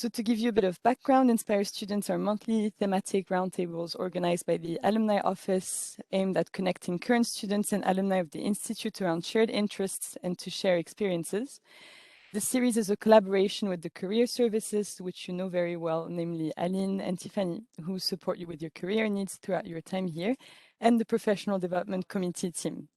So to give you a bit of background, Inspire Students are monthly thematic roundtables organized by the Alumni Office, aimed at connecting current students and alumni of the Institute around shared interests and to share experiences. The series is a collaboration with the career services, which you know very well, namely Aline and Tiffany, who support you with your career needs throughout your time here, and the professional development committee team.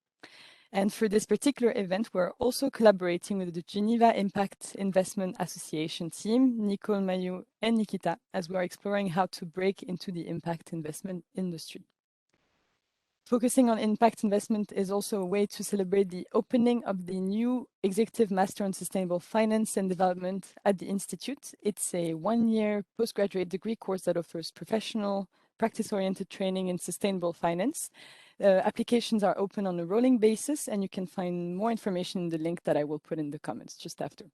And for this particular event, we're also collaborating with the Geneva Impact Investment Association team, Nicole Mayu and Nikita, as we are exploring how to break into the impact investment industry. Focusing on impact investment is also a way to celebrate the opening of the new Executive Master on Sustainable Finance and Development at the Institute. It's a one-year postgraduate degree course that offers professional, practice-oriented training in sustainable finance. Applications are open on a rolling basis, and you can find more information in the link that I will put in the comments just after.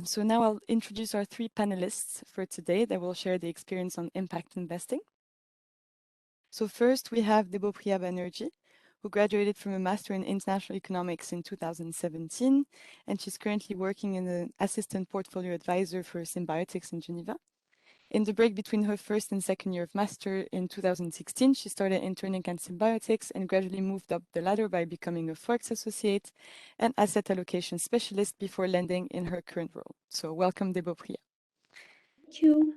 So now I'll introduce our three panelists for today that will share the experience on impact investing. So first we have Debopriya Banerjee, who graduated from a Master in International Economics in 2017, and she's currently working as an assistant portfolio advisor for Symbiotics in Geneva. In the break between her first and second year of master in 2016, she started interning at Symbiotics and gradually moved up the ladder by becoming a Forex associate and asset allocation specialist before landing in her current role. So welcome, Debopriya. Thank you.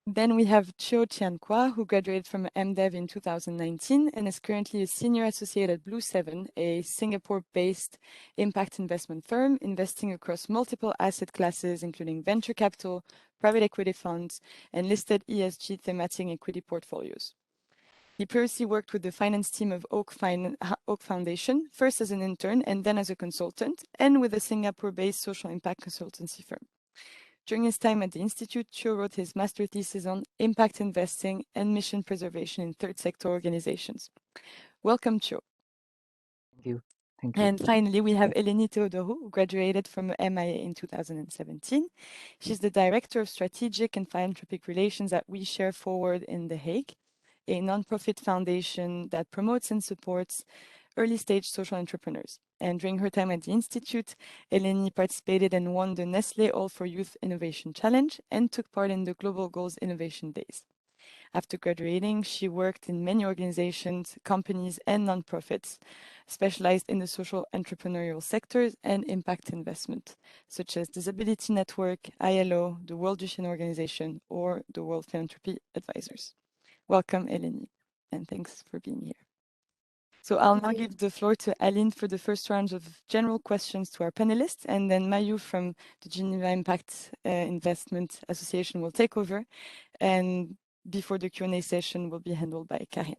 Then we have Chio Tian Kwa, who graduated from MDev in 2019 and is currently a senior associate at Blue 7, a Singapore-based impact investment firm investing across multiple asset classes, including venture capital, private equity funds, and listed ESG thematic equity portfolios. He previously worked with the finance team of Oak Foundation, first as an intern and then as a consultant, and with a Singapore-based social impact consultancy firm. During his time at the Institute, Chio wrote his master thesis on impact investing and mission preservation in third sector organizations. Welcome, Chio. Thank you. Thank you. And finally, we have Eleni Teodorou, who graduated from MIA in 2017. She's the Director of Strategic and Philanthropic Relations at We Share Forward in The Hague, a nonprofit foundation that promotes and supports early-stage social entrepreneurs. And during her time at the Institute, Eleni participated and won the Nestlé All for Youth Innovation Challenge and took part in the Global Goals Innovation Days. After graduating, she worked in many organizations, companies, and nonprofits specialized in the social entrepreneurial sectors and impact investment, such as Disability Network, ILO, the World Vision Organization, or the World Philanthropy Advisors. Welcome, Eleni, and thanks for being here. So I'll now give the floor to Aline for the first round of general questions to our panelists, and then Mayu from the Geneva Impact Investment Association will take over, and before the Q&A session will be handled by Karin.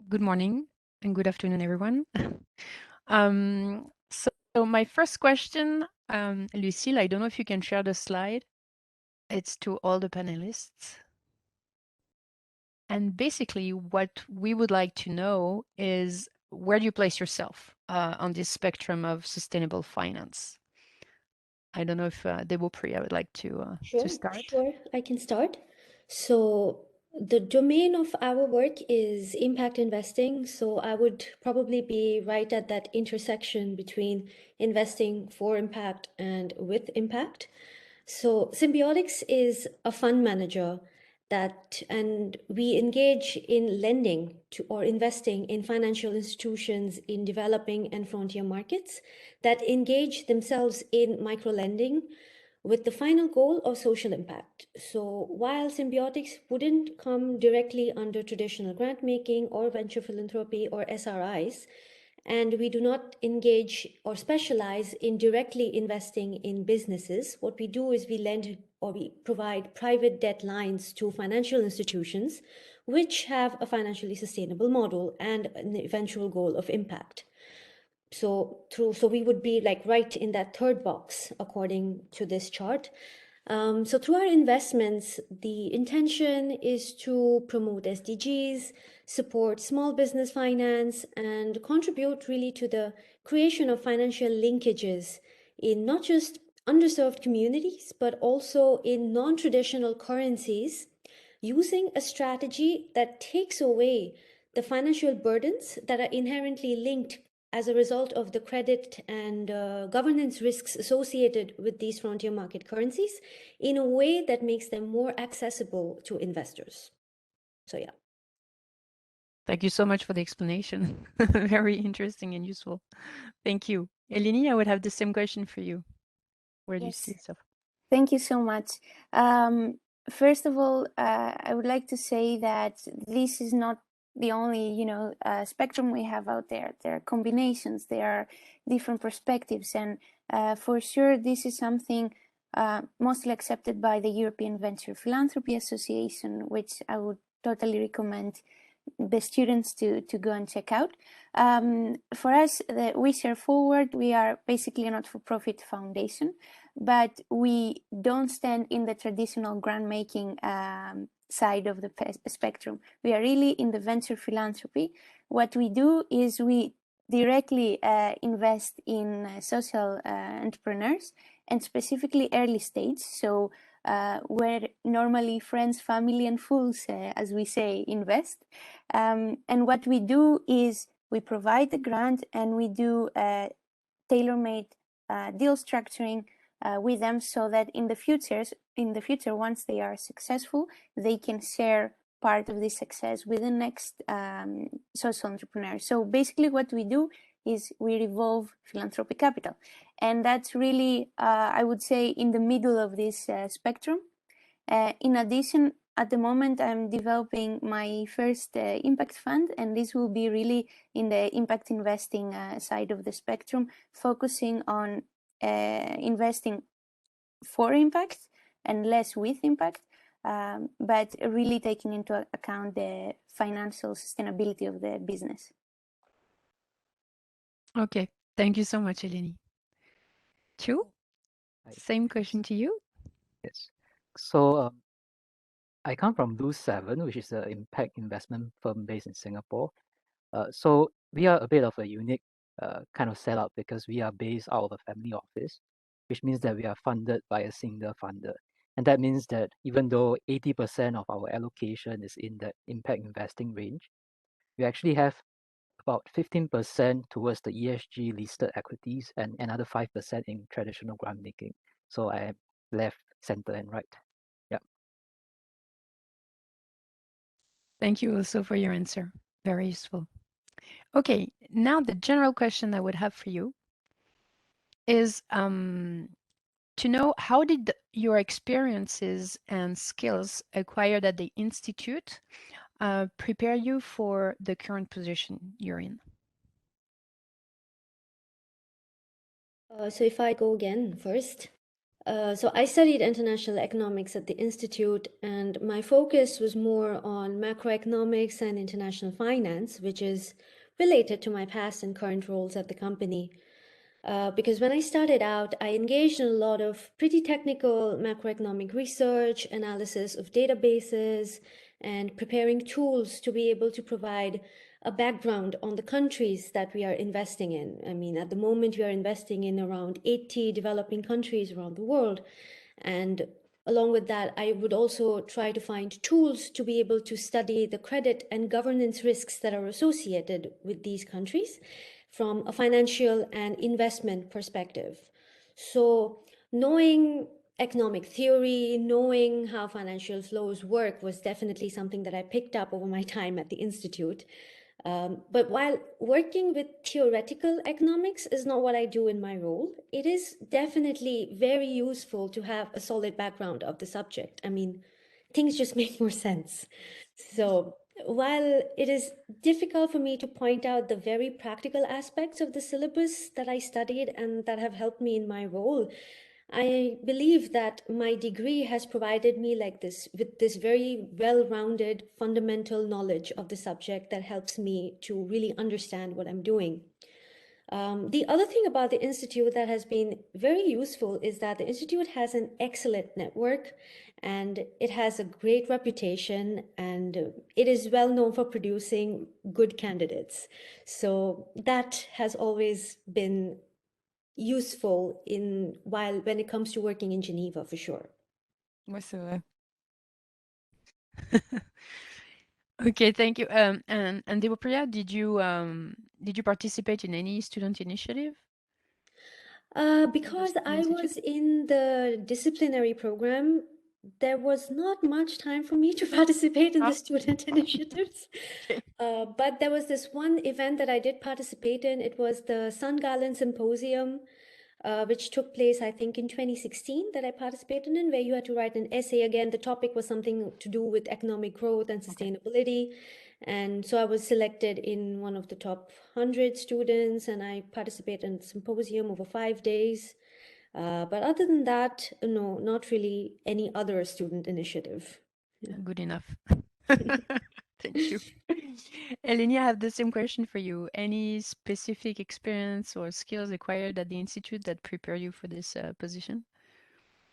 Good morning and good afternoon, everyone. So my first question, Lucille, I don't know if you can share the slide. It's to all the panelists. And basically what we would like to know is, where do you place yourself on this spectrum of sustainable finance? I don't know if Debopriya would like to start. Sure, I can start. So the domain of our work is impact investing. So I would probably be right at that intersection between investing for impact and with impact. So Symbiotics is a fund manager and we engage in lending to or investing in financial institutions in developing and frontier markets that engage themselves in micro lending with the final goal of social impact. So while Symbiotics wouldn't come directly under traditional grant making or venture philanthropy or SRIs, and we do not engage or specialize in directly investing in businesses, what we do is we lend or we provide private debt lines to financial institutions which have a financially sustainable model and an eventual goal of impact. So we would be like right in that third box according to this chart. So through our investments, the intention is to promote SDGs, support small business finance, and contribute really to the creation of financial linkages in not just underserved communities, but also in non-traditional currencies, using a strategy that takes away the financial burdens that are inherently linked as a result of the credit and governance risks associated with these frontier market currencies in a way that makes them more accessible to investors. So yeah. Thank you so much for the explanation. Very interesting and useful. Thank you. Eleni, I would have the same question for you. Where do you see yourself? Thank you so much. First of all, I would like to say that this is not the only, spectrum we have out there. There are combinations, there are different perspectives, and for sure, this is something mostly accepted by the European Venture Philanthropy Association, which I would totally recommend the students to go and check out. For us, We Share Forward, we are basically a not-for-profit foundation, but we don't stand in the traditional grant-making side of the spectrum. We are really in the venture philanthropy. What we do is we directly invest in social entrepreneurs, and specifically early stage. So where normally friends, family, and fools, as we say, invest. And what we do is we provide the grant and we do tailor-made deal structuring with them, so that in the future, once they are successful, they can share part of this success with the next social entrepreneur. So basically what we do is we revolve philanthropic capital. And that's really, I would say, in the middle of this spectrum. In addition, at the moment, I'm developing my first impact fund, and this will be really in the impact investing side of the spectrum, focusing on investing for impact and less with impact, but really taking into account the financial sustainability of the business. Okay, thank you so much, Eleni. Chu, same question to you. Yes. So I come from Blue 7, which is an impact investment firm based in Singapore. So we are a bit of a unique kind of setup because we are based out of a family office, which means that we are funded by a single funder. And that means that even though 80% of our allocation is in the impact investing range, we actually have about 15% towards the ESG listed equities and another 5% in traditional grant making. So I am left, center, and right. Yeah. Thank you also for your answer. Very useful. Okay, now the general question I would have for you is to know, how did your experiences and skills acquired at the Institute prepare you for the current position you're in? So if I go again first. So I studied international economics at the Institute, and my focus was more on macroeconomics and international finance, which is related to my past and current roles at the company. Because when I started out, I engaged in a lot of pretty technical macroeconomic research, analysis of databases, and preparing tools to be able to provide a background on the countries that we are investing in. I mean, at the moment, we are investing in around 80 developing countries around the world. And along with that, I would also try to find tools to be able to study the credit and governance risks that are associated with these countries from a financial and investment perspective. So knowing economic theory, knowing how financial flows work was definitely something that I picked up over my time at the Institute. But while working with theoretical economics is not what I do in my role, it is definitely very useful to have a solid background of the subject. I mean, things just make more sense. So while it is difficult for me to point out the very practical aspects of the syllabus that I studied and that have helped me in my role, I believe that my degree has provided me with this very well-rounded fundamental knowledge of the subject that helps me to really understand what I'm doing. The other thing about the Institute that has been very useful is that the Institute has an excellent network and it has a great reputation, and it is well known for producing good candidates. So that has always been useful when it comes to working in Geneva, for sure. Ouais, c'est vrai. Okay, thank you. And Devopriya, did you participate in any student initiative? Because the I institute? was in the disciplinary program, there was not much time for me to participate in Oh. the student initiatives. Okay. But there was this one event that I did participate in. It was the Sun Garland Symposium, which took place, I think, in 2016 that I participated in, where you had to write an essay. Again, the topic was something to do with economic growth and sustainability. And so I was selected in one of the top 100 students, and I participated in the symposium over 5 days. But other than that, no, not really any other student initiative. Yeah. Good enough. Thank you. Eleni, I have the same question for you. Any specific experience or skills acquired at the institute that prepare you for this position?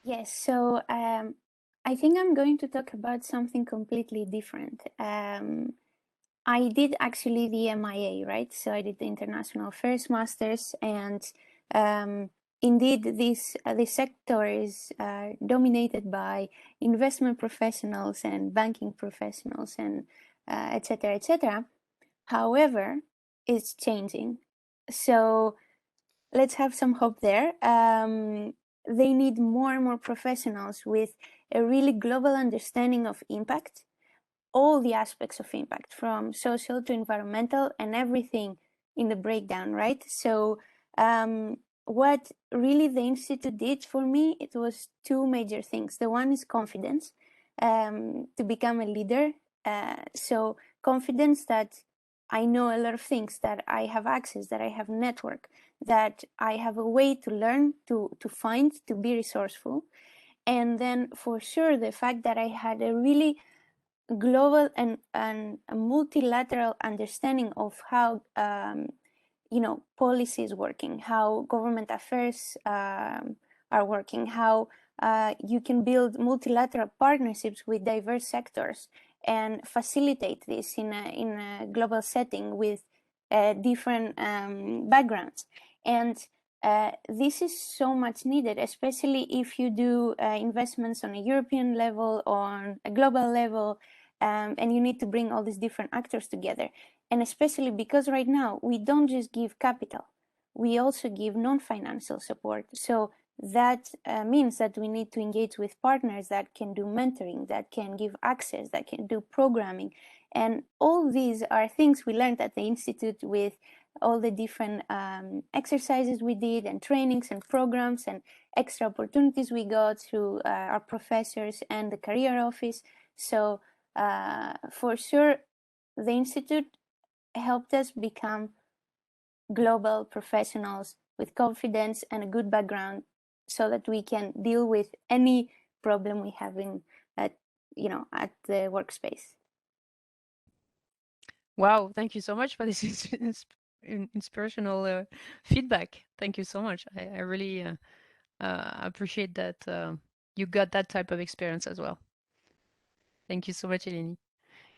Yes, so I think I'm going to talk about something completely different. I did actually the MIA, right? So I did the International Affairs Masters, and indeed, this sector is dominated by investment professionals and banking professionals, and etc., etc. However, it's changing. So let's have some hope there. They need more and more professionals with a really global understanding of impact, all the aspects of impact, from social to environmental and everything in the breakdown, right? So what really the Institute did for me, it was two major things. The one is confidence, to become a leader. So confidence that I know a lot of things, that I have access, that I have network, that I have a way to learn, to find, to be resourceful. And then for sure, the fact that I had a really global and a multilateral understanding of how policy is working, how government affairs are working, how you can build multilateral partnerships with diverse sectors and facilitate this in a global setting with different backgrounds. And this is so much needed, especially if you do investments on a European level, on a global level, and you need to bring all these different actors together. And especially because right now we don't just give capital, we also give non-financial support. So that means that we need to engage with partners that can do mentoring, that can give access, that can do programming. And all these are things we learned at the Institute with all the different exercises we did, and trainings and programs and extra opportunities we got through our professors and the career office. So for sure, the Institute helped us become global professionals with confidence and a good background, so that we can deal with any problem we have at the workspace. Wow, thank you so much for this inspirational feedback. Thank you so much. I really appreciate that you got that type of experience as well. Thank you so much, Eleni.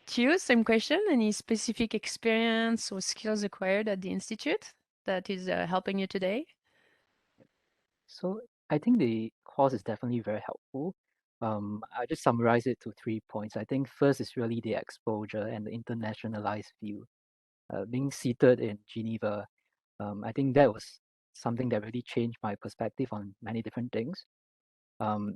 To you, same question. Any specific experience or skills acquired at the Institute that is helping you today? So I think the course is definitely very helpful. I just summarize it to 3 points. I think first is really the exposure and the internationalized view. Being seated in Geneva, I think that was something that really changed my perspective on many different things. And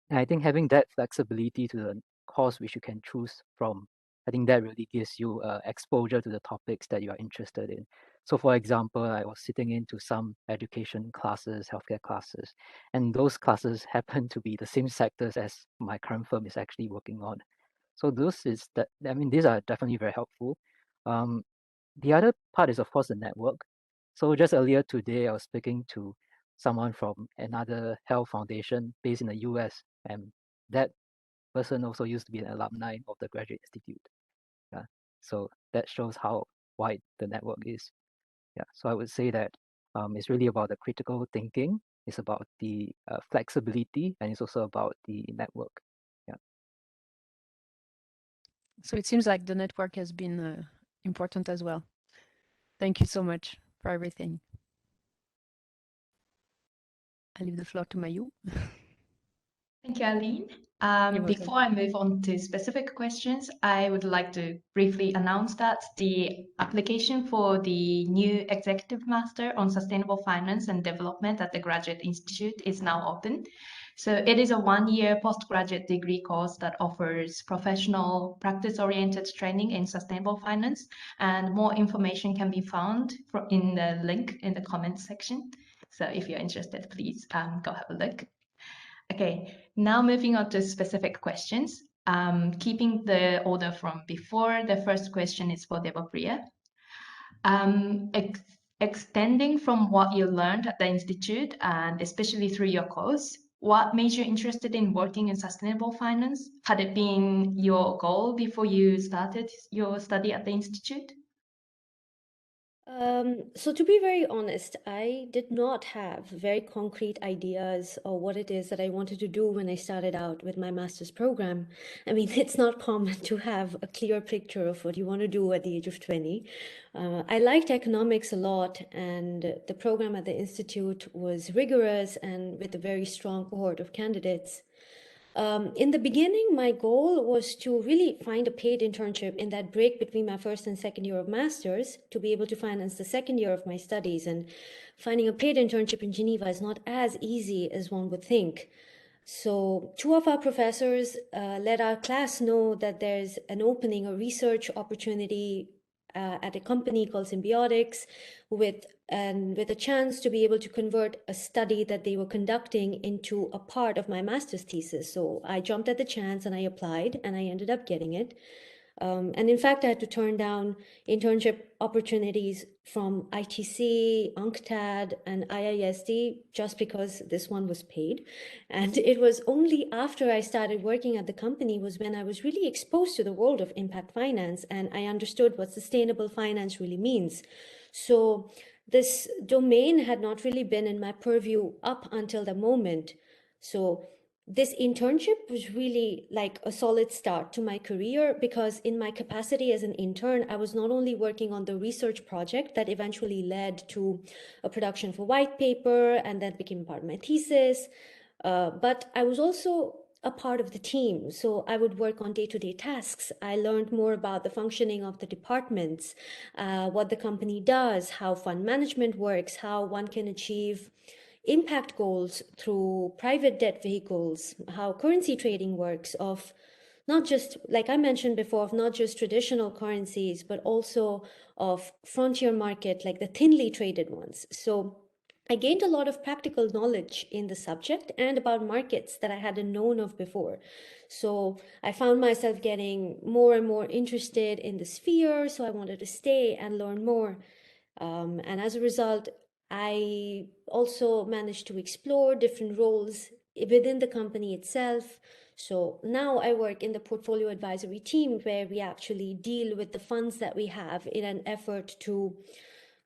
I think having that flexibility to the course which you can choose from, I think that really gives you exposure to the topics that you are interested in. So for example, I was sitting into some education classes, healthcare classes, and those classes happen to be the same sectors as my current firm is actually working on. So these are definitely very helpful. The other part is, of course, the network. So just earlier today, I was speaking to someone from another health foundation based in the US, and that person also used to be an alumni of the Graduate Institute. Yeah. So that shows how wide the network is. Yeah. So I would say that it's really about the critical thinking, it's about the flexibility, and it's also about the network. Yeah. So it seems like the network has been important as well. Thank you so much for everything. I leave the floor to Mayu. Thank you, Aline. You're welcome. Before I move on to specific questions, I would like to briefly announce that the application for the new Executive Master on Sustainable Finance and Development at the Graduate Institute is now open. So it is a one-year postgraduate degree course that offers professional, practice-oriented training in sustainable finance, and more information can be found in the link in the comments section. So if you're interested, please go have a look. Okay, now moving on to specific questions. Keeping the order from before, the first question is for Devapriya. Extending from what you learned at the Institute, and especially through your course, what made you interested in working in sustainable finance? Had it been your goal before you started your study at the Institute? So to be very honest, I did not have very concrete ideas of what it is that I wanted to do when I started out with my master's program. I mean, it's not common to have a clear picture of what you want to do at the age of 20. I liked economics a lot, and the program at the Institute was rigorous and with a very strong cohort of candidates. In the beginning, my goal was to really find a paid internship in that break between my first and second year of master's to be able to finance the second year of my studies. And finding a paid internship in Geneva is not as easy as one would think. So two of our professors let our class know that there's an opening, a research opportunity at a company called Symbiotics with a chance to be able to convert a study that they were conducting into a part of my master's thesis. So I jumped at the chance and I applied, and I ended up getting it. And in fact, I had to turn down internship opportunities from ITC, UNCTAD, and IISD just because this one was paid. And it was only after I started working at the company was when I was really exposed to the world of impact finance, and I understood what sustainable finance really means. So this domain had not really been in my purview up until the moment. So this internship was really like a solid start to my career, because in my capacity as an intern, I was not only working on the research project that eventually led to a production of a white paper and that became part of my thesis, but I was also a part of the team. So I would work on day-to-day tasks. I learned more about the functioning of the departments, what the company does, how fund management works, how one can achieve impact goals through private debt vehicles, how currency trading works, of not just, like I mentioned before, of not just traditional currencies, but also of frontier market, like the thinly traded ones. So I gained a lot of practical knowledge in the subject and about markets that I hadn't known of before. So I found myself getting more and more interested in the sphere. So I wanted to stay and learn more. And as a result, I also managed to explore different roles within the company itself. So now I work in the portfolio advisory team, where we actually deal with the funds that we have in an effort to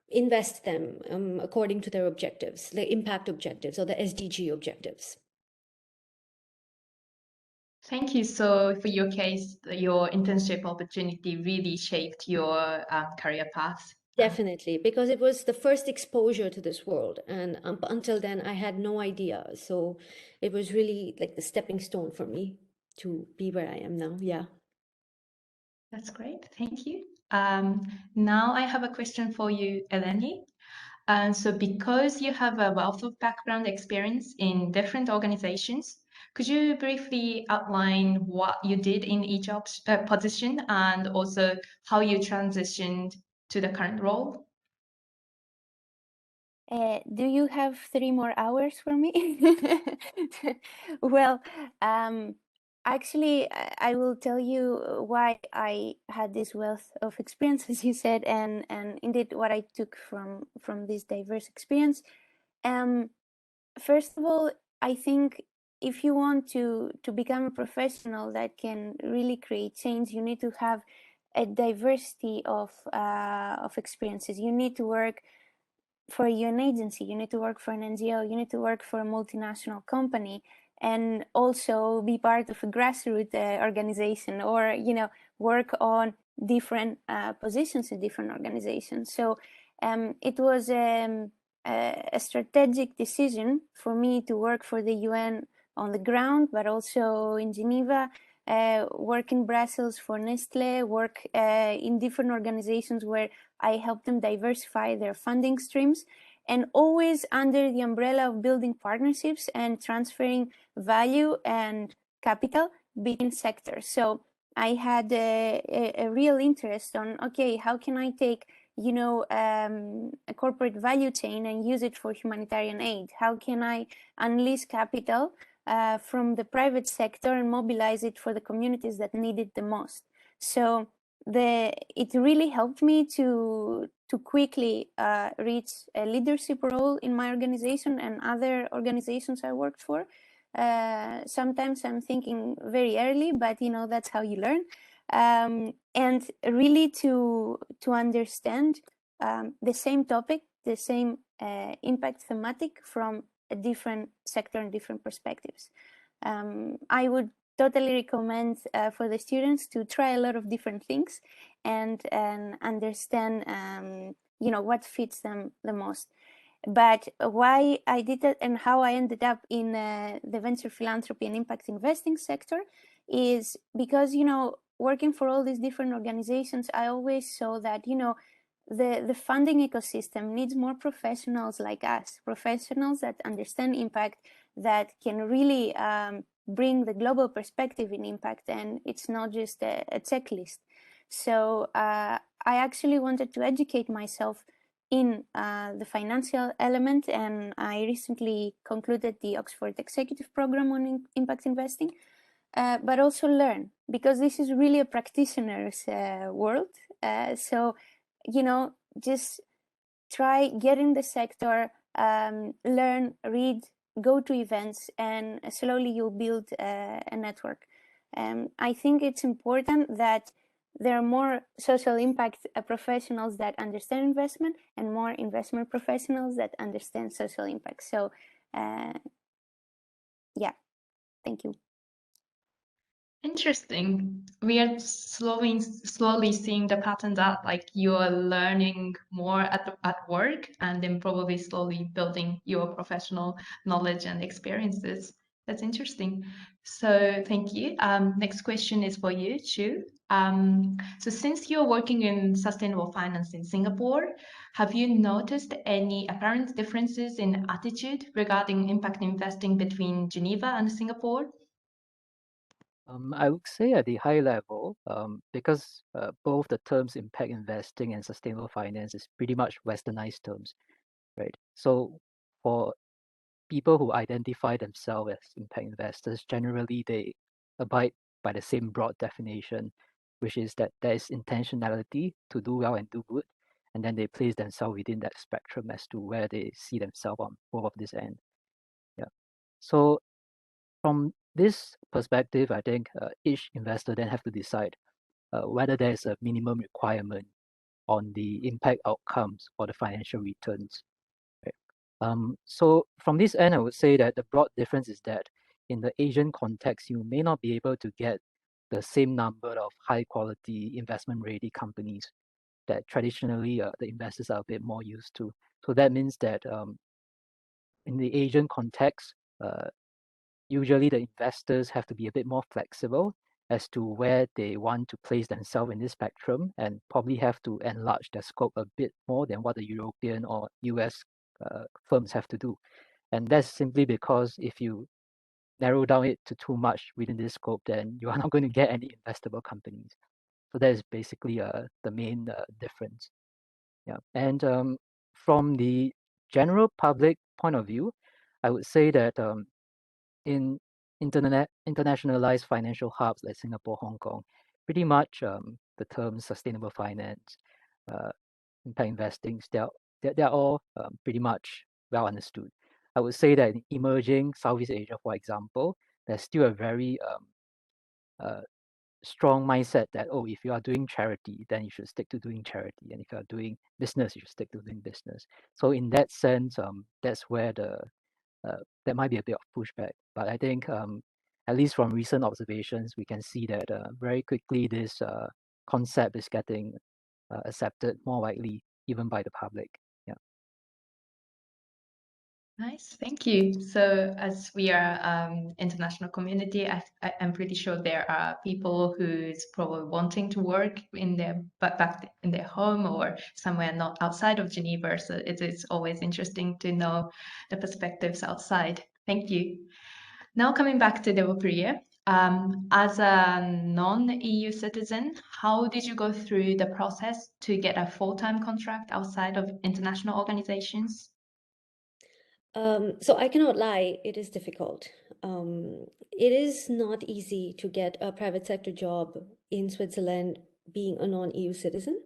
invest them according to their objectives, the impact objectives or the SDG objectives. Thank you. So for your case, your internship opportunity really shaped your career path. Definitely, because it was the first exposure to this world, and until then I had no idea. So it was really like the stepping stone for me to be where I am now. Yeah. That's great. Thank you. Now I have a question for you, Eleni. So because you have a wealth of background experience in different organizations, could you briefly outline what you did in each position, and also how you transitioned to the current role? Do you have 3 more hours for me? Well, actually, I will tell you why I had this wealth of experience, as you said, and indeed what I took from this diverse experience. First of all, I think if you want to become a professional that can really create change, you need to have a diversity of experiences. You need to work for an agency, you need to work for an NGO, you need to work for a multinational company, and also be part of a grassroots organization, or work on different positions in different organizations. So it was a strategic decision for me to work for the UN on the ground, but also in Geneva, work in Brussels for Nestlé, work in different organizations where I help them diversify their funding streams, and always under the umbrella of building partnerships and transferring value and capital between sectors. So I had a real interest on, okay, how can I take, you know, a corporate value chain and use it for humanitarian aid? How can I unleash capital from the private sector and mobilize it for the communities that need it the most? So it really helped me to quickly reach a leadership role in my organization and other organizations I worked for. Sometimes I'm thinking very early, but you know, that's how you learn. And really to understand the same topic, the same impact thematic from a different sector and different perspectives. I would totally recommend for the students to try a lot of different things and understand you know, what fits them the most. But why I did that and how I ended up in the venture philanthropy and impact investing sector is because, you know, working for all these different organizations, I always saw that, you know, the funding ecosystem needs more professionals like us, professionals that understand impact, that can really bring the global perspective in impact, and it's not just a checklist. So I actually wanted to educate myself in the financial element, and I recently concluded the Oxford Executive Program on Impact Investing, but also learn, because this is really a practitioner's world. So, you know, just try, get in the sector, learn, read, go to events, and slowly you'll build a network. I think it's important that there are more social impact professionals that understand investment and more investment professionals that understand social impact. So yeah, thank you. Interesting. We are slowly seeing the pattern that like you're learning more at work and then probably slowly building your professional knowledge and experiences. That's interesting. So thank you. Next question is for you, Chu. So since you're working in sustainable finance in Singapore, have you noticed any apparent differences in attitude regarding impact investing between Geneva and Singapore? I would say at the high level, because both the terms impact investing and sustainable finance is pretty much westernized terms, right? So for people who identify themselves as impact investors, generally they abide by the same broad definition, which is that there is intentionality to do well and do good, and then they place themselves within that spectrum as to where they see themselves on both of this end. Yeah. So from this perspective, I think each investor then have to decide whether there is a minimum requirement on the impact outcomes or the financial returns. So from this end, I would say that the broad difference is that in the Asian context, you may not be able to get the same number of high quality investment ready companies that traditionally the investors are a bit more used to. So that means that in the Asian context, usually the investors have to be a bit more flexible as to where they want to place themselves in this spectrum, and probably have to enlarge their scope a bit more than what the European or US firms have to do. And that's simply because if you narrow down it to too much within this scope, then you are not going to get any investable companies. So that is basically the main difference. Yeah. And from the general public point of view, I would say that in internationalized financial hubs like Singapore, Hong Kong, pretty much the terms sustainable finance, impact investing, they're all pretty much well understood. I would say that in emerging Southeast Asia, for example, there's still a very strong mindset that, oh, if you are doing charity, then you should stick to doing charity. And if you are doing business, you should stick to doing business. So in that sense, that's where there might be a bit of pushback. But I think at least from recent observations, we can see that very quickly this concept is getting accepted more widely, even by the public. Yeah. Nice, thank you. So as we are international community, I'm pretty sure there are people who's probably wanting to work in their back in their home or somewhere not outside of Geneva. So it is always interesting to know the perspectives outside. Thank you. Now coming back to the career, as a non-EU citizen, how did you go through the process to get a full-time contract outside of international organizations? So I cannot lie, it is difficult. It is not easy to get a private sector job in Switzerland being a non-EU citizen.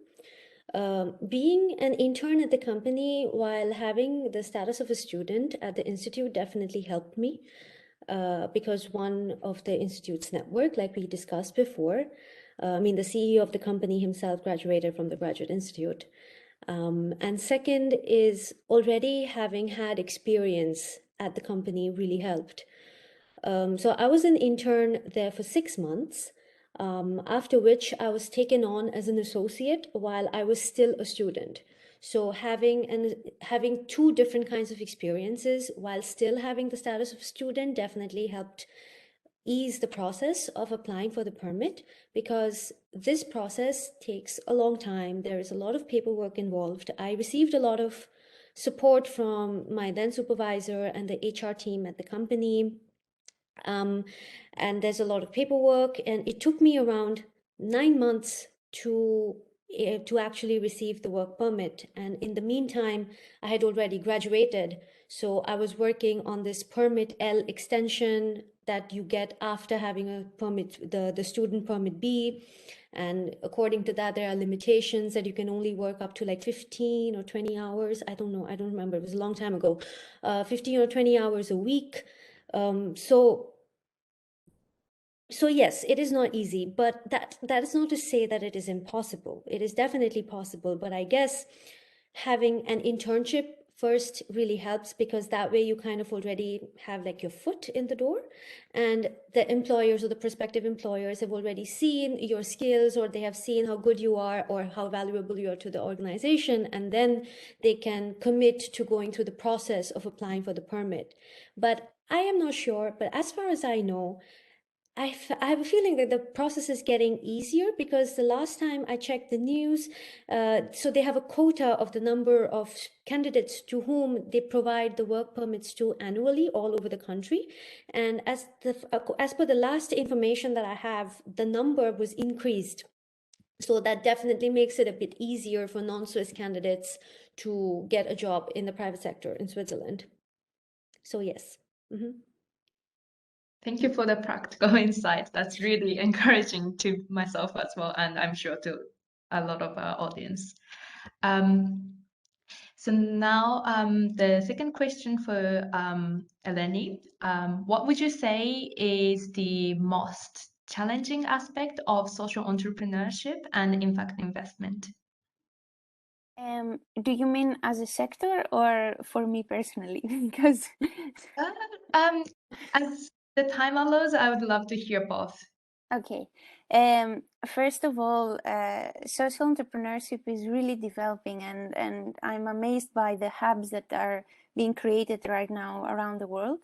Being an intern at the company while having the status of a student at the institute definitely helped me because one of the institute's network, like we discussed before, the CEO of the company himself graduated from the Graduate Institute. And second is already having had experience at the company really helped. So I was an intern there for 6 months, after which I was taken on as an associate while I was still a student. So having two different kinds of experiences while still having the status of student definitely helped ease the process of applying for the permit, because this process takes a long time. There is a lot of paperwork involved. I received a lot of support from my then supervisor and the HR team at the company. And there's a lot of paperwork, and it took me around 9 months to actually receive the work permit. And in the meantime, I had already graduated, so I was working on this permit L extension that you get after having a permit, the student permit B. And according to that, there are limitations that you can only work up to like 15 or 20 hours. I don't know, I don't remember, it was a long time ago. 15 or 20 hours a week. So yes, it is not easy, but that is not to say that it is impossible. It is definitely possible, but I guess having an internship first really helps, because that way you kind of already have like your foot in the door, and the employers or the prospective employers have already seen your skills, or they have seen how good you are or how valuable you are to the organization, and then they can commit to going through the process of applying for the permit. But I am not sure, but as far as I know, I have a feeling that the process is getting easier, because the last time I checked the news, so they have a quota of the number of candidates to whom they provide the work permits to annually all over the country. And as per the last information that I have, the number was increased. So that definitely makes it a bit easier for non-Swiss candidates to get a job in the private sector in Switzerland. So yes. Mm-hmm. Thank you for the practical insight. That's really encouraging to myself as well, and I'm sure to a lot of our audience. So now the second question for Eleni. What would you say is the most challenging aspect of social entrepreneurship and impact investment? Do you mean as a sector or for me personally? Because As the time allows, I would love to hear both. okay. First of all, social entrepreneurship is really developing, and I'm amazed by the hubs that are being created right now around the world.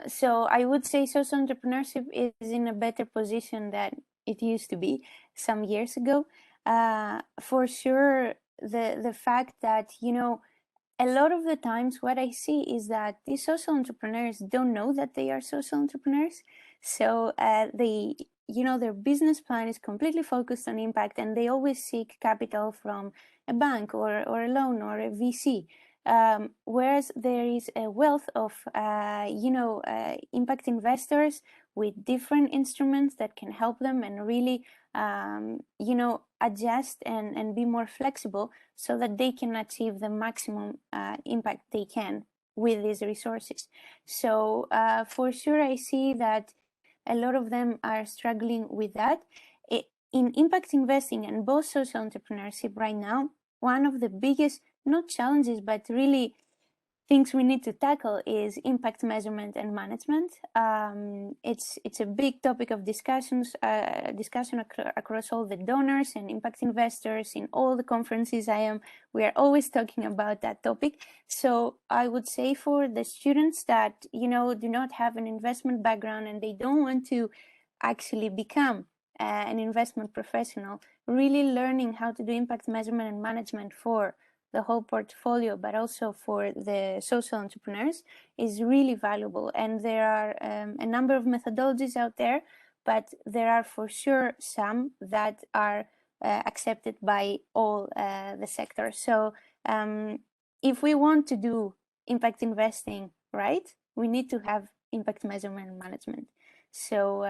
So I would say social entrepreneurship is in a better position than it used to be some years ago. For sure, the fact that, a lot of the times what I see is that these social entrepreneurs don't know that they are social entrepreneurs. So their business plan is completely focused on impact, and they always seek capital from a bank or a loan or a VC. Whereas there is a wealth of, impact investors with different instruments that can help them and really, adjust and be more flexible so that they can achieve the maximum impact they can with these resources. So for sure, I see that a lot of them are struggling with that. In impact investing and both social entrepreneurship right now, one of the biggest, not challenges, but really things we need to tackle is impact measurement and management. It's a big topic of discussion across all the donors and impact investors in all the conferences we are always talking about that topic. So I would say for the students that, you know, do not have an investment background and they don't want to actually become an investment professional, really learning how to do impact measurement and management for the whole portfolio, but also for the social entrepreneurs, is really valuable. And there are a number of methodologies out there, but there are for sure some that are accepted by all the sectors. So if we want to do impact investing right, we need to have impact measurement and management. So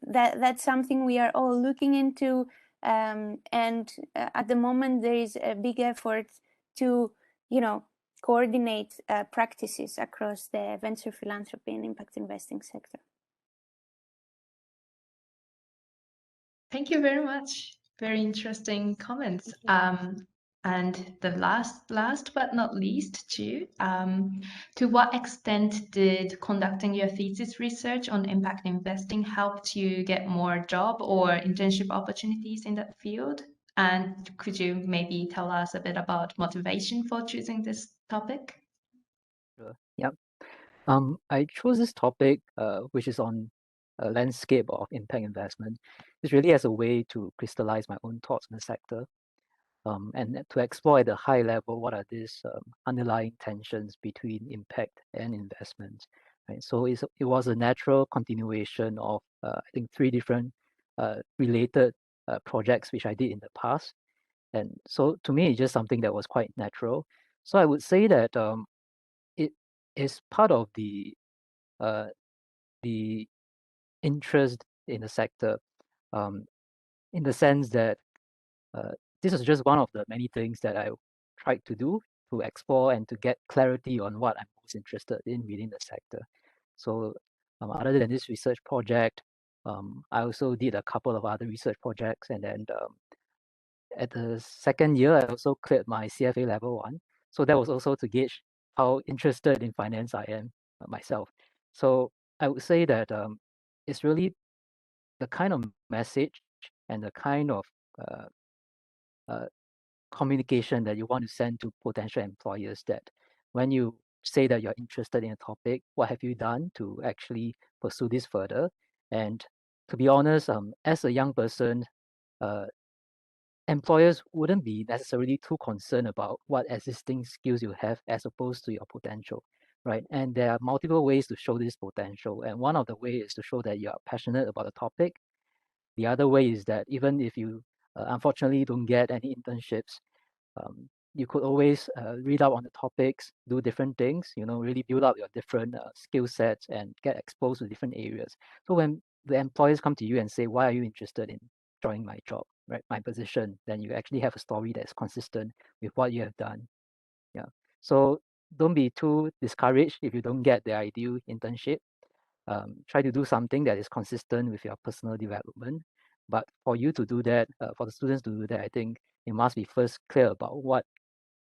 that's something we are all looking into. And at the moment, there is a big effort to, you know, coordinate practices across the venture philanthropy and impact investing sector. Thank you very much. Very interesting comments. And the last but not least, too, to what extent did conducting your thesis research on impact investing help you get more job or internship opportunities in that field? And could you maybe tell us a bit about motivation for choosing this topic? Sure. Yep. I chose this topic, which is on a landscape of impact investment, is really as a way to crystallize my own thoughts in the sector, and to explore at a high level what are these underlying tensions between impact and investment. Right. So it was a natural continuation of I think 3 different related projects which I did in the past, and so to me it's just something that was quite natural. So I would say that it is part of the interest in the sector, in the sense that this is just one of the many things that I tried to do to explore and to get clarity on what I'm most interested in within the sector. So other than this research project, I also did a couple of other research projects, and then at the second year, I also cleared my CFA level 1. So that was also to gauge how interested in finance I am myself. So I would say that it's really the kind of message and the kind of communication that you want to send to potential employers, that when you say that you're interested in a topic, what have you done to actually pursue this further? And to be honest, as a young person, employers wouldn't be necessarily too concerned about what existing skills you have as opposed to your potential, right? And there are multiple ways to show this potential. And one of the ways is to show that you are passionate about the topic. The other way is that even if you unfortunately don't get any internships, you could always read up on the topics, do different things, you know, really build up your different skill sets and get exposed to different areas. So when the employers come to you and say, why are you interested in joining my job, right, my position, then you actually have a story that's consistent with what you have done. Yeah. So don't be too discouraged if you don't get the ideal internship. Try to do something that is consistent with your personal development. But for you to do that, for the students to do that, I think it must be first clear about what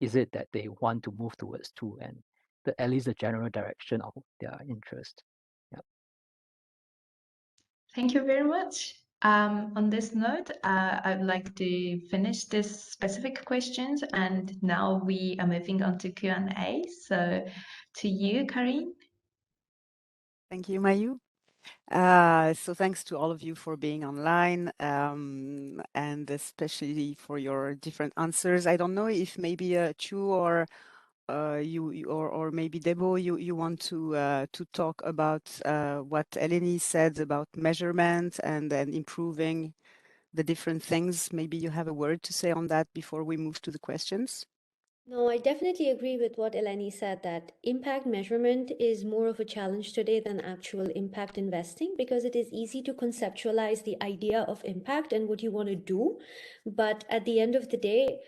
is it that they want to move towards too, and at least the general direction of their interest. Yeah. Thank you very much. On this note, I would like to finish this specific questions, and now we are moving on to Q&A. So to you, Karine. Thank you, Mayu. So thanks to all of you for being online, and especially for your different answers. I don't know if maybe Chu or or maybe Debo, you want to talk about what Eleni said about measurement and then improving the different things. Maybe you have a word to say on that before we move to the questions. No, I definitely agree with what Eleni said, that impact measurement is more of a challenge today than actual impact investing, because it is easy to conceptualize the idea of impact and what you want to do. But at the end of the day,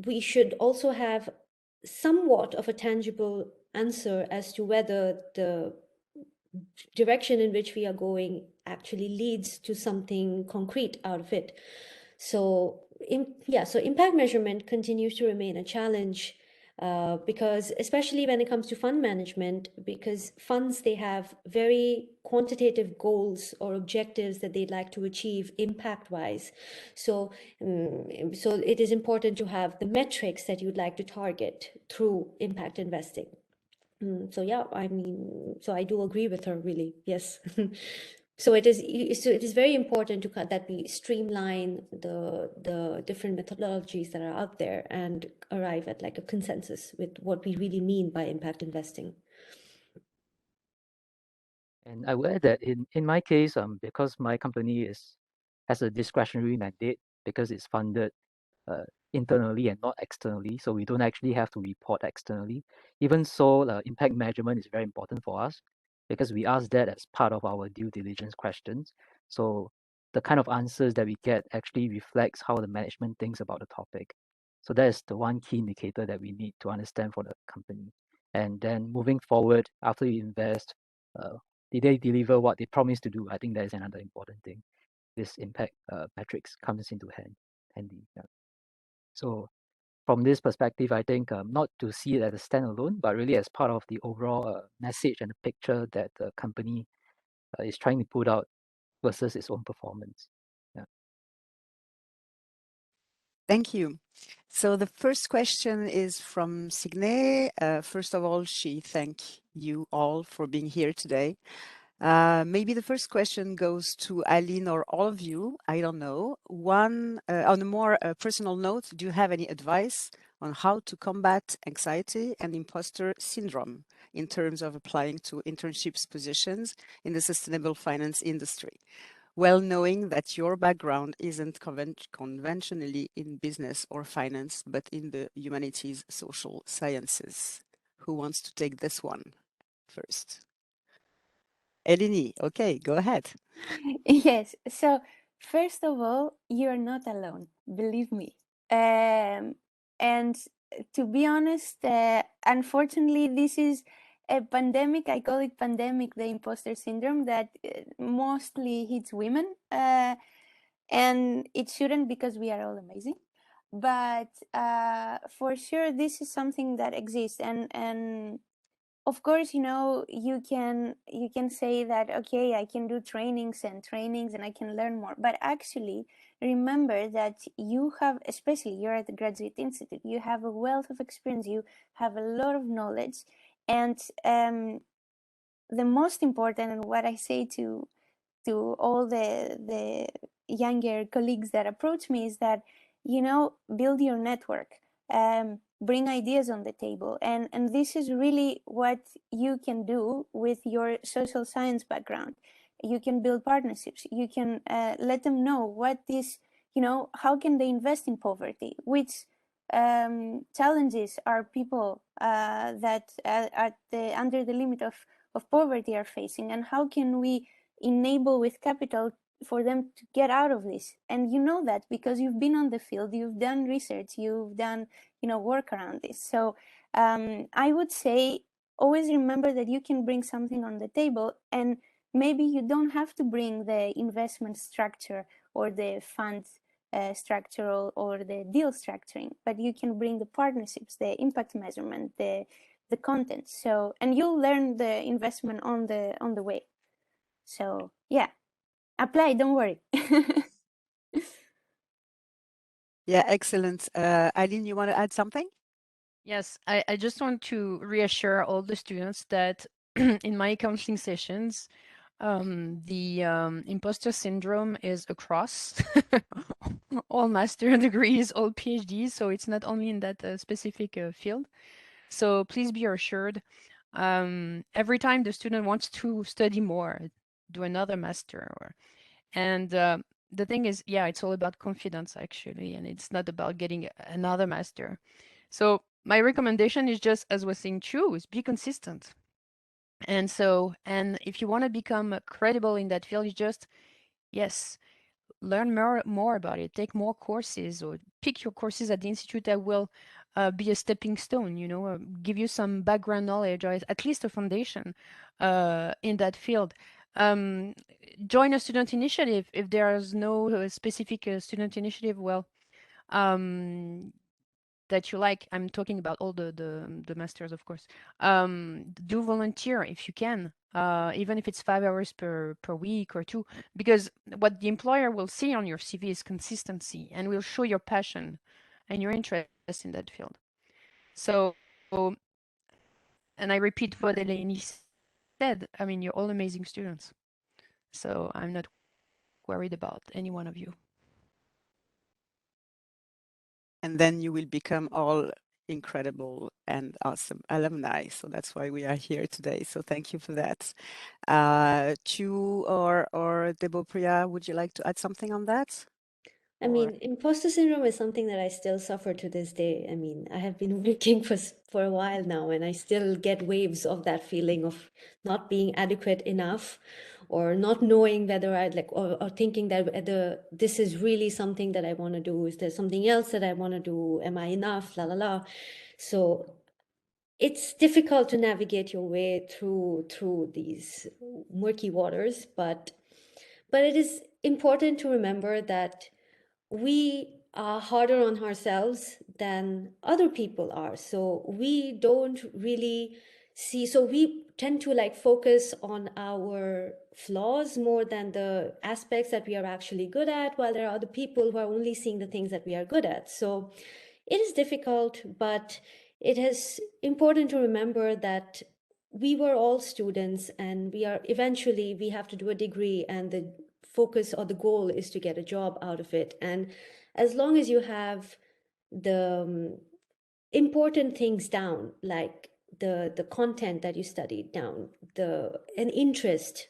we should also have somewhat of a tangible answer as to whether the direction in which we are going actually leads to something concrete out of it. So so impact measurement continues to remain a challenge because especially when it comes to fund management, because funds, they have very quantitative goals or objectives that they'd like to achieve impact wise. So so it is important to have the metrics that you'd like to target through impact investing. So yeah, I mean, so I do agree with her, really. Yes. So it is very important to that we streamline the different methodologies that are out there and arrive at like a consensus with what we really mean by impact investing. And I will add that in my case, because my company has a discretionary mandate because it's funded internally and not externally, so we don't actually have to report externally. Even so, impact measurement is very important for us because we ask that as part of our due diligence questions. So the kind of answers that we get actually reflects how the management thinks about the topic. So that is the one key indicator that we need to understand for the company. And then moving forward, after you invest, did they deliver what they promised to do? I think that is another important thing. This impact metrics comes into handy. Yeah. So from this perspective, I think not to see it as a standalone, but really as part of the overall message and the picture that the company is trying to put out versus its own performance. Yeah. Thank you. So the first question is from Signe. First of all, she thanks you all for being here today. Maybe the first question goes to Aline or all of you. I don't know. One, on a more personal note, do you have any advice on how to combat anxiety and imposter syndrome in terms of applying to internships positions in the sustainable finance industry? Well, knowing that your background isn't conventionally in business or finance, but in the humanities, social sciences. Who wants to take this one first? Eleni, okay, go ahead. Yes. So first of all, you're not alone. Believe me. And to be honest, unfortunately, this is a pandemic. I call it pandemic, the imposter syndrome, that mostly hits women. And it shouldn't, because we are all amazing. But for sure, this is something that exists. And of course, you know, you can say that, okay, I can do trainings and I can learn more, but actually remember that you have, especially you're at the graduate institute, you have a wealth of experience, you have a lot of knowledge. And the most important, and what I say to all the younger colleagues that approach me, is that, you know, build your network, bring ideas on the table, and this is really what you can do with your social science background. You can build partnerships. You can let them know what is, you know, how can they invest in poverty, which challenges are people that are under the limit of poverty are facing, and how can we enable with capital for them to get out of this. And you know that because you've been on the field, you've done research, you've done, you know, work around this. So I would say always remember that you can bring something on the table, and maybe you don't have to bring the investment structure or the fund structure or the deal structuring, but you can bring the partnerships, the impact measurement, the content. So, and you'll learn the investment on the way. So yeah, apply, don't worry. Yeah, excellent. Aline, you want to add something? Yes, I just want to reassure all the students that in my counseling sessions, the imposter syndrome is across all master degrees, all PhDs, so it's not only in that specific field. So please be assured, every time the student wants to study more, do another master, and the thing is, yeah, it's all about confidence actually, and it's not about getting another master. So my recommendation is just, as was saying Chu, is be consistent. And so, and if you want to become credible in that field, you just, yes, learn more about it, take more courses, or pick your courses at the institute that will be a stepping stone, you know, give you some background knowledge, or at least a foundation in that field. Join a student initiative. If there is no specific student initiative, well, that you like, I'm talking about all the masters, of course, do volunteer if you can, even if it's 5 hours per week or 2, because what the employer will see on your CV is consistency and will show your passion and your interest in that field. So, and I repeat what Eleni said, I mean, you're all amazing students. So I'm not worried about any one of you. And then you will become all incredible and awesome alumni. So that's why we are here today. So thank you for that. Chu or Debopriya, would you like to add something on that? I mean, imposter syndrome is something that I still suffer to this day. I mean, I have been working for a while now, and I still get waves of that feeling of not being adequate enough, or not knowing whether I like, or thinking that whether this is really something that I want to do. Is there something else that I want to do? Am I enough? La la la. So it's difficult to navigate your way through these murky waters, but it is important to remember that we are harder on ourselves than other people are. So we don't really see, so we tend to like focus on our flaws more than the aspects that we are actually good at, while there are other people who are only seeing the things that we are good at. So it is difficult, but it is important to remember that we were all students, and we have to do a degree, and the focus or the goal is to get a job out of it. And as long as you have the important things down, like the content that you studied down, an interest,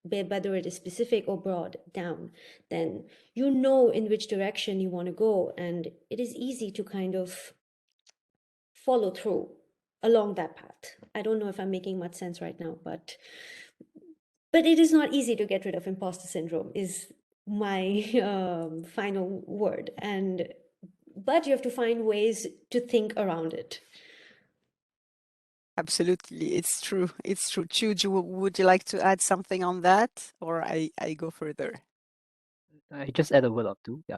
whether it is specific or broad, down, then you know in which direction you want to go, and it is easy to kind of follow through along that path. I don't know if I'm making much sense right now, but it is not easy to get rid of imposter syndrome, is my final word. But you have to find ways to think around it. Absolutely, it's true. It's true. Chu, would you like to add something on that, or I go further? I just add a word or two. Yeah.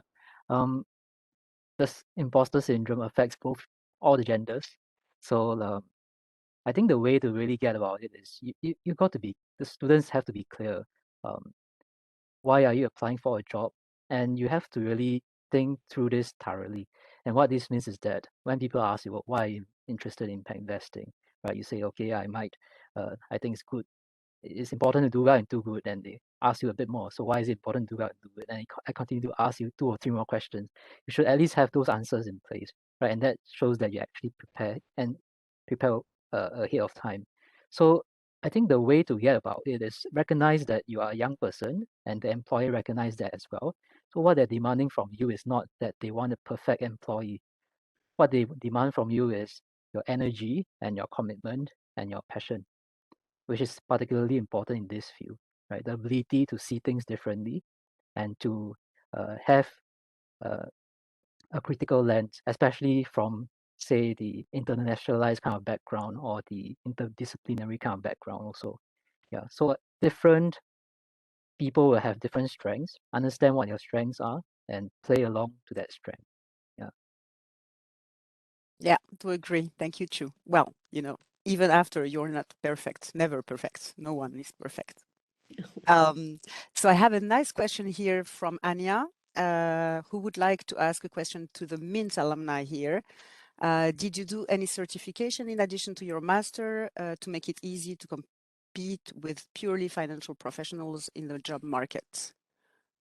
This imposter syndrome affects all the genders. So I think the way to really get about it is you got to be, the students have to be clear. Why are you applying for a job? And you have to really think through this thoroughly. And what this means is that when people ask you, well, why are you interested in impact investing, right? You say, okay, I think it's good. It's important to do well and do good. And they ask you a bit more. So why is it important to do well and do good? And I continue to ask you 2 or 3 more questions. You should at least have those answers in place, right? And that shows that you actually prepare ahead of time. So I think the way to get about it is recognize that you are a young person, and the employer recognize that as well. So what they're demanding from you is not that they want a perfect employee. What they demand from you is your energy and your commitment and your passion, which is particularly important in this field, right? The ability to see things differently and to have a critical lens, especially from, say, the internationalized kind of background or the interdisciplinary kind of background also. Yeah, so different people will have different strengths. Understand what your strengths are and play along to that strength. Yeah. Yeah, to agree. Thank you, Chu. Well, even after, you're not perfect, never perfect. No one is perfect. So I have a nice question here from Anya, who would like to ask a question to the Mint alumni here. Did you do any certification in addition to your master to make it easy to compete with purely financial professionals in the job market?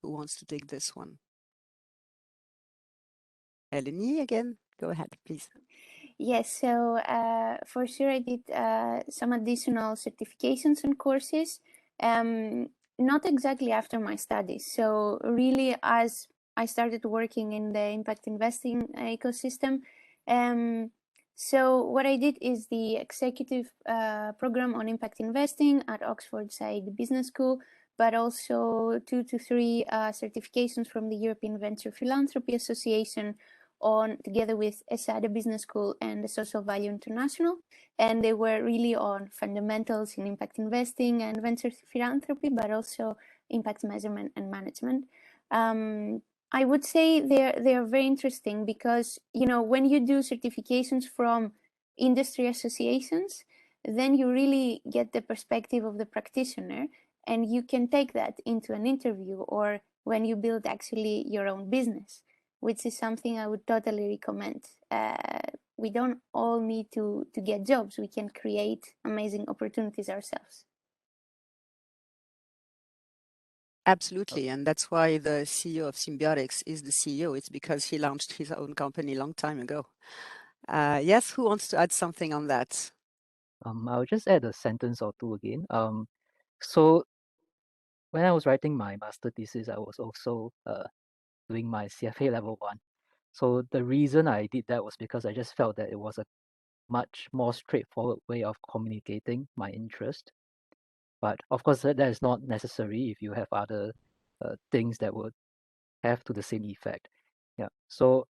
Who wants to take this one? Eleni again, go ahead, please. Yes, so for sure I did some additional certifications and courses, not exactly after my studies. So really, as I started working in the impact investing ecosystem, so what I did is the executive program on impact investing at Oxford Said Business School, but also 2 to 3 certifications from the European Venture Philanthropy Association, together with ESADA Business School and the Social Value International. And they were really on fundamentals in impact investing and venture philanthropy, but also impact measurement and management. I would say they're very interesting because, you know, when you do certifications from industry associations, then you really get the perspective of the practitioner, and you can take that into an interview or when you build actually your own business, which is something I would totally recommend. We don't all need to get jobs. We can create amazing opportunities ourselves. Absolutely, and that's why the CEO of Symbiotics is the CEO. It's because he launched his own company a long time ago. Yes, who wants to add something on that? I'll just add a sentence or two again. So when I was writing my master thesis, I was also doing my CFA level 1. So the reason I did that was because I just felt that it was a much more straightforward way of communicating my interest. But of course, that is not necessary if you have other things that would have to the same effect. Yeah. So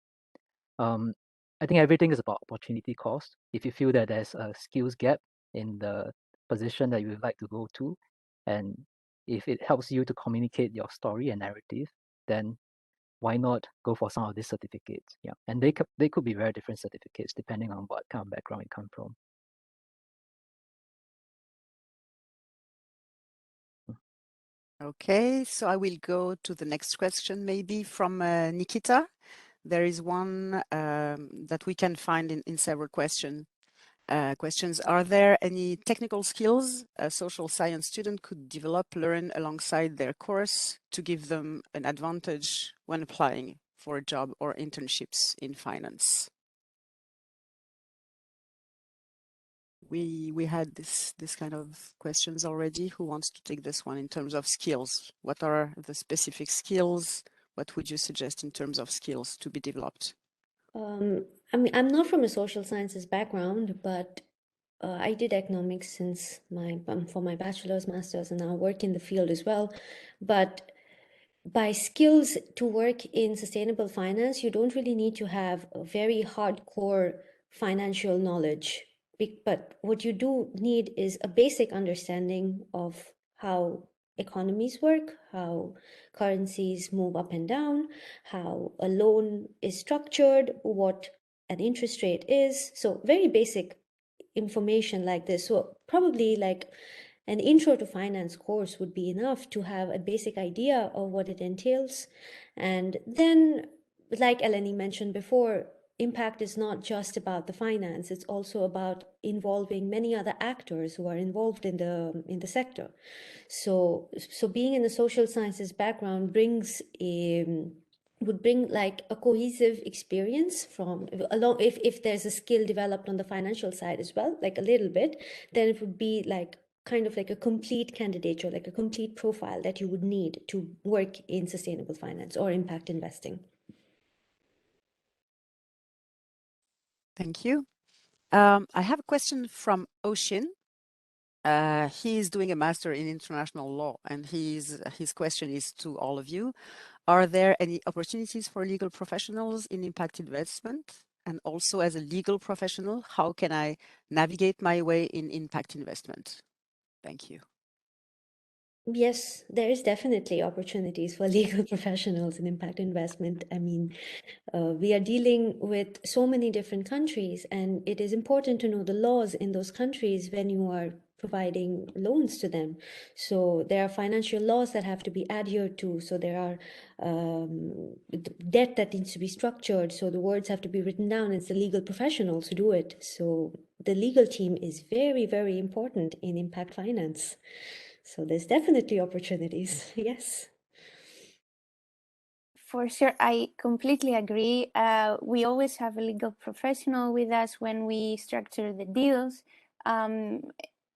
I think everything is about opportunity cost. If you feel that there's a skills gap in the position that you would like to go to, and if it helps you to communicate your story and narrative, then why not go for some of these certificates? Yeah, and they could be very different certificates depending on what kind of background you come from. Okay, so I will go to the next question, maybe from Nikita. There is one that we can find in several questions. Are there any technical skills a social science student could develop, learn alongside their course to give them an advantage when applying for a job or internships in finance? We had this kind of questions already. Who wants to take this one in terms of skills? What are the specific skills? What would you suggest in terms of skills to be developed? I mean, I'm not from a social sciences background, but I did economics since for my bachelor's, master's, and now work in the field as well. But by skills to work in sustainable finance, you don't really need to have a very hardcore financial knowledge. But what you do need is a basic understanding of how economies work, how currencies move up and down, how a loan is structured, what an interest rate is. So very basic information like this. So probably like an intro to finance course would be enough to have a basic idea of what it entails. And then, like Eleni mentioned before, impact is not just about the finance, it's also about involving many other actors who are involved in the sector. So being in a social sciences background would bring like a cohesive experience from along if there's a skill developed on the financial side as well, like a little bit, then it would be like kind of like a complete candidature, like a complete profile that you would need to work in sustainable finance or impact investing. Thank you. I have a question from Oshin. He is doing a master in international law, and his question is to all of you. Are there any opportunities for legal professionals in impact investment? And also as a legal professional, how can I navigate my way in impact investment? Thank you. Yes, there is definitely opportunities for legal professionals in impact investment. I mean, we are dealing with so many different countries, and it is important to know the laws in those countries when you are providing loans to them. So there are financial laws that have to be adhered to. So there are debt that needs to be structured. So the words have to be written down. It's the legal professionals who do it. So the legal team is very, very important in impact finance. So there's definitely opportunities. Yes. For sure, I completely agree. We always have a legal professional with us when we structure the deals.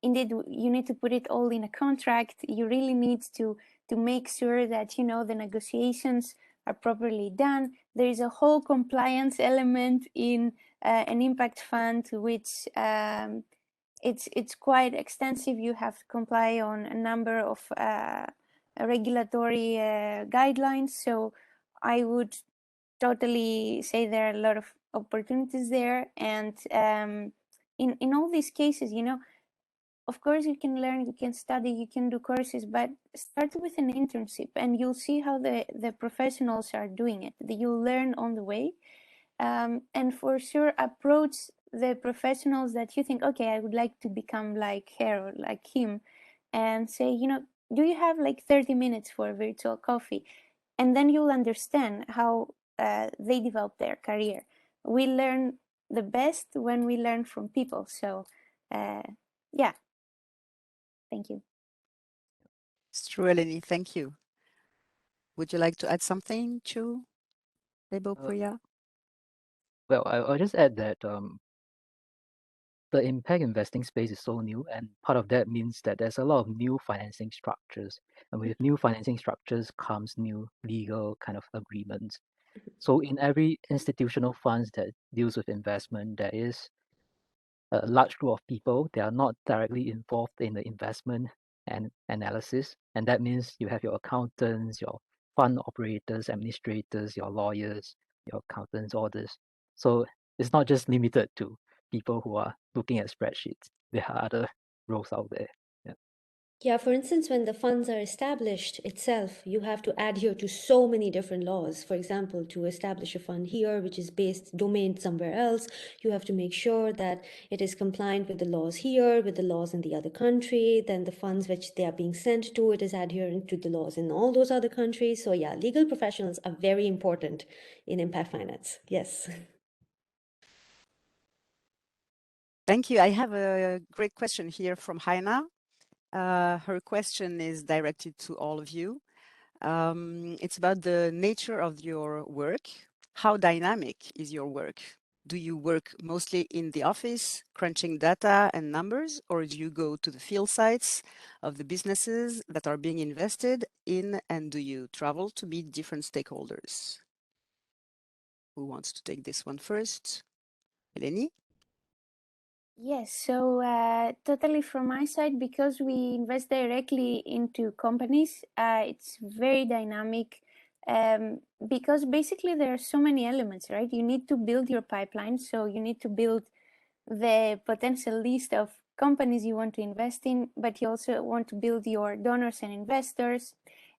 Indeed, you need to put it all in a contract. You really need to make sure that, you know, the negotiations are properly done. There is a whole compliance element in an impact fund, which it's quite extensive. You have to comply on a number of regulatory guidelines. So I would totally say there are a lot of opportunities there. And in all these cases, you know, of course, you can learn, you can study, you can do courses, but start with an internship and you'll see how the professionals are doing it. You'll learn on the way. And for sure, approach the professionals that you think, okay, I would like to become like her or like him, and say, you know, do you have like 30 minutes for a virtual coffee? And then you'll understand how they develop their career. We learn the best when we learn from people. So yeah, thank you. It's true, Eleni. Thank you. Would you like to add something, Chu? Priya? Well, I'll just add that the impact investing space is so new, and part of that means that there's a lot of new financing structures. And with new financing structures comes new legal kind of agreements. So in every institutional funds that deals with investment, there is a large group of people. They are not directly involved in the investment and analysis. And that means you have your accountants, your fund operators, administrators, your lawyers, your accountants, all this. So it's not just limited to people who are looking at spreadsheets. There are other roles out there. Yeah, for instance, when the funds are established itself, you have to adhere to so many different laws. For example, to establish a fund here, which is based domain somewhere else, you have to make sure that it is compliant with the laws here, with the laws in the other country. Then the funds which they are being sent to, it is adhering to the laws in all those other countries. So yeah, legal professionals are very important in impact finance. Yes. Thank you. I have a great question here from Haina. Her question is directed to all of you. It's about the nature of your work. How dynamic is your work? Do you work mostly in the office, crunching data and numbers, or do you go to the field sites of the businesses that are being invested in, and do you travel to meet different stakeholders? Who wants to take this one first? Eleni? Yes, so totally from my side, because we invest directly into companies, it's very dynamic, because basically there are so many elements, right? You need to build your pipeline, so you need to build the potential list of companies you want to invest in, but you also want to build your donors and investors.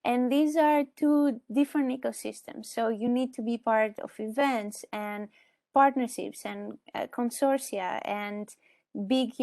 And these are two different ecosystems, so you need to be part of events and partnerships and consortia and big,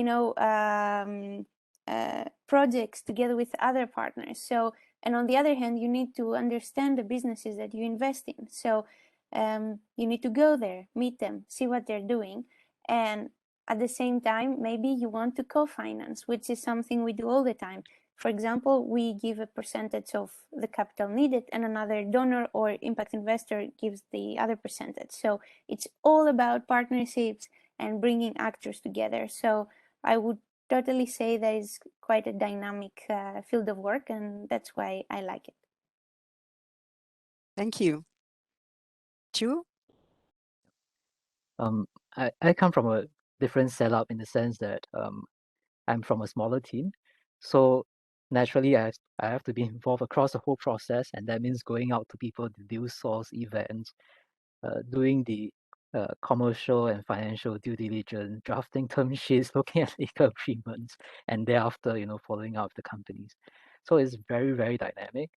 projects together with other partners. So, and on the other hand, you need to understand the businesses that you invest in. So you need to go there, meet them, see what they're doing. And at the same time, maybe you want to co-finance, which is something we do all the time. For example, we give a percentage of the capital needed and another donor or impact investor gives the other percentage. So it's all about partnerships and bringing actors together. So I would totally say that is quite a dynamic field of work, and that's why I like it. Thank you. Chu? I come from a different setup in the sense that I'm from a smaller team. So naturally, I have to be involved across the whole process, and that means going out to people to do source events, doing the commercial and financial due diligence, drafting term sheets, looking at legal agreements, and thereafter, following up with the companies. So it's very, very dynamic.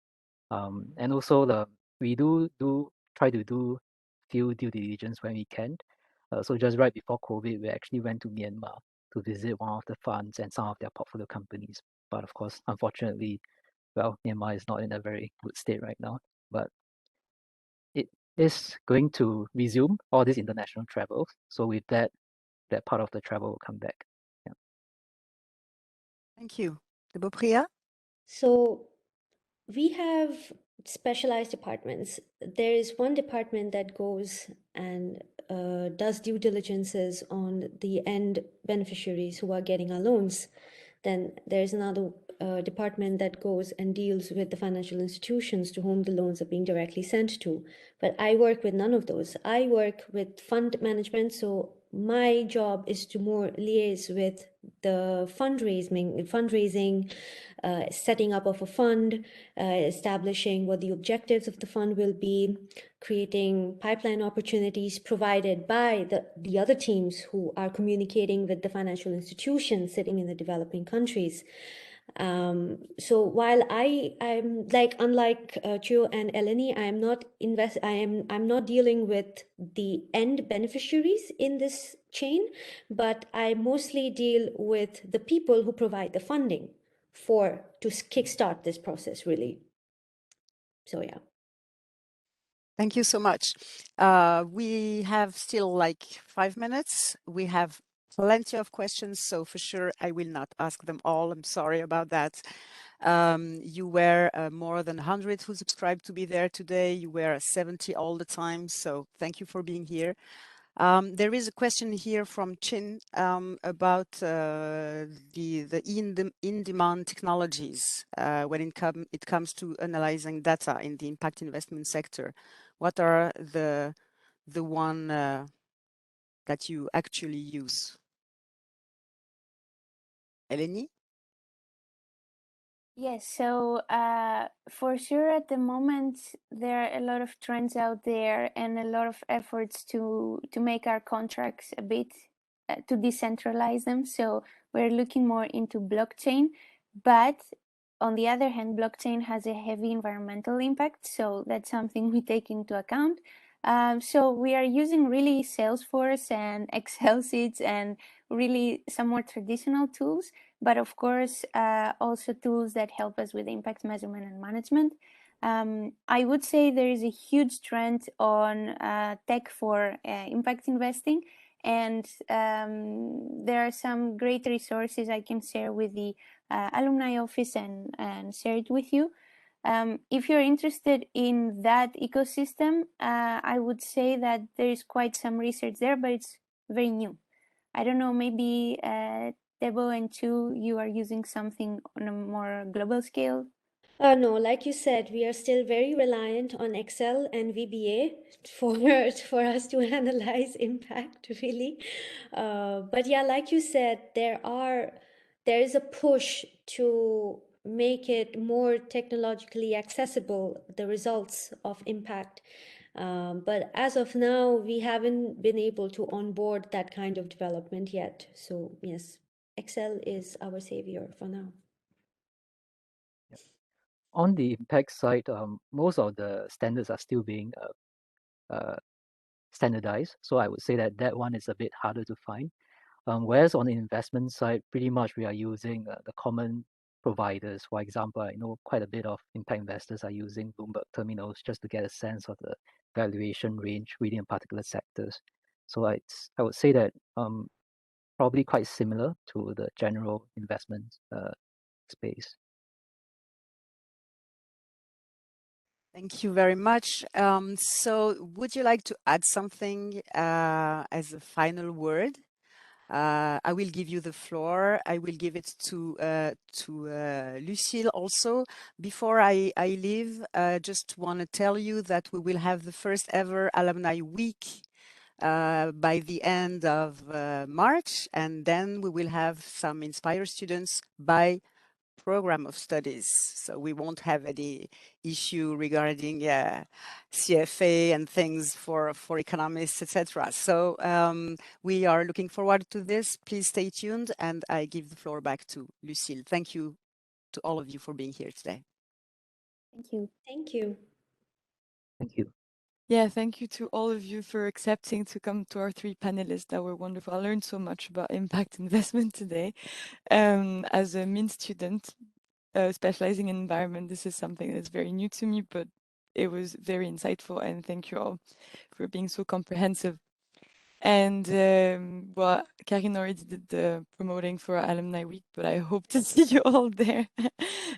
And also we do try to do few due diligence when we can. So just right before COVID, we actually went to Myanmar to visit one of the funds and some of their portfolio companies. But of course, unfortunately, well, Myanmar is not in a very good state right now. But it is going to resume all these international travels. So with that part of the travel will come back. Yeah. Thank you. Priya? So we have specialized departments. There is one department that goes and does due diligences on the end beneficiaries who are getting our loans. Then there's another department that goes and deals with the financial institutions to whom the loans are being directly sent to. But I work with none of those. I work with fund management. So my job is to more liaise with the fundraising, setting up of a fund, establishing what the objectives of the fund will be, creating pipeline opportunities provided by the other teams who are communicating with the financial institutions sitting in the developing countries. So while I'm like, unlike Chio and Eleni, I'm not dealing with the end beneficiaries in this chain, but I mostly deal with the people who provide the funding to kickstart this process, really. So yeah. Thank you so much. We have still like 5 minutes. We have plenty of questions, so for sure I will not ask them all. I'm sorry about that. You were more than 100 who subscribed to be there today. You were 70 all the time, so thank you for being here. There is a question here from Chin about the in-demand technologies when it comes to analyzing data in the impact investment sector. What are the one that you actually use? Eleni? Yes, so for sure at the moment there are a lot of trends out there and a lot of efforts to make our contracts a bit to decentralize them. So we're looking more into blockchain, but on the other hand, blockchain has a heavy environmental impact, so that's something we take into account. So we are using really Salesforce and Excel sheets and really some more traditional tools, but of course also tools that help us with impact measurement and management. I would say there is a huge trend on tech for impact investing, and there are some great resources I can share with the alumni office and share it with you. If you're interested in that ecosystem, I would say that there is quite some research there, but it's very new. I don't know, maybe Debo and Chu, you are using something on a more global scale? No, like you said, we are still very reliant on Excel and VBA for us to analyze impact, really. But yeah, like you said, there is a push to make it more technologically accessible, the results of impact. But as of now, we haven't been able to onboard that kind of development yet. So yes, Excel is our savior for now. On the impact side, most of the standards are still being standardized. So I would say that that one is a bit harder to find. Whereas on the investment side, pretty much we are using the common providers. For example, I know quite a bit of impact investors are using Bloomberg terminals just to get a sense of the valuation range within particular sectors. So I would say that probably quite similar to the general investment space. Thank you very much. So would you like to add something as a final word? I will give you the floor. I will give it to Lucille also. Before I leave, just want to tell you that we will have the first ever Alumni Week by the end of March, and then we will have some Inspire students by program of studies. So we won't have any issue regarding CFA and things for economists, etc. So we are looking forward to this. Please stay tuned, and I give the floor back to Lucille. Thank you to all of you for being here today. Thank you. Thank you. Thank you. Yeah, thank you to all of you for accepting to come to our 3 panelists that were wonderful. I learned so much about impact investment today. As a MIN student specializing in environment, this is something that's very new to me, but it was very insightful, and thank you all for being so comprehensive. And well, Karine already did the promoting for our Alumni Week, but I hope to see you all there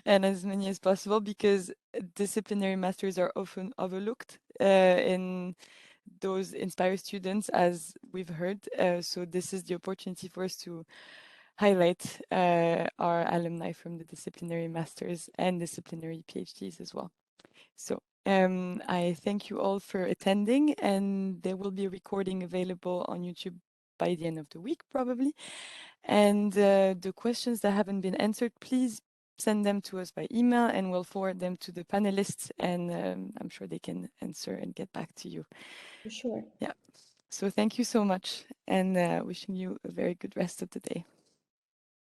and as many as possible, because disciplinary masters are often overlooked in those Inspire students, as we've heard. So this is the opportunity for us to highlight our alumni from the disciplinary masters and disciplinary PhDs as well. So I thank you all for attending, and there will be a recording available on YouTube by the end of the week, probably. And the questions that haven't been answered, please send them to us by email and we'll forward them to the panelists, and I'm sure they can answer and get back to you. For sure. Yeah. So thank you so much, and wishing you a very good rest of the day.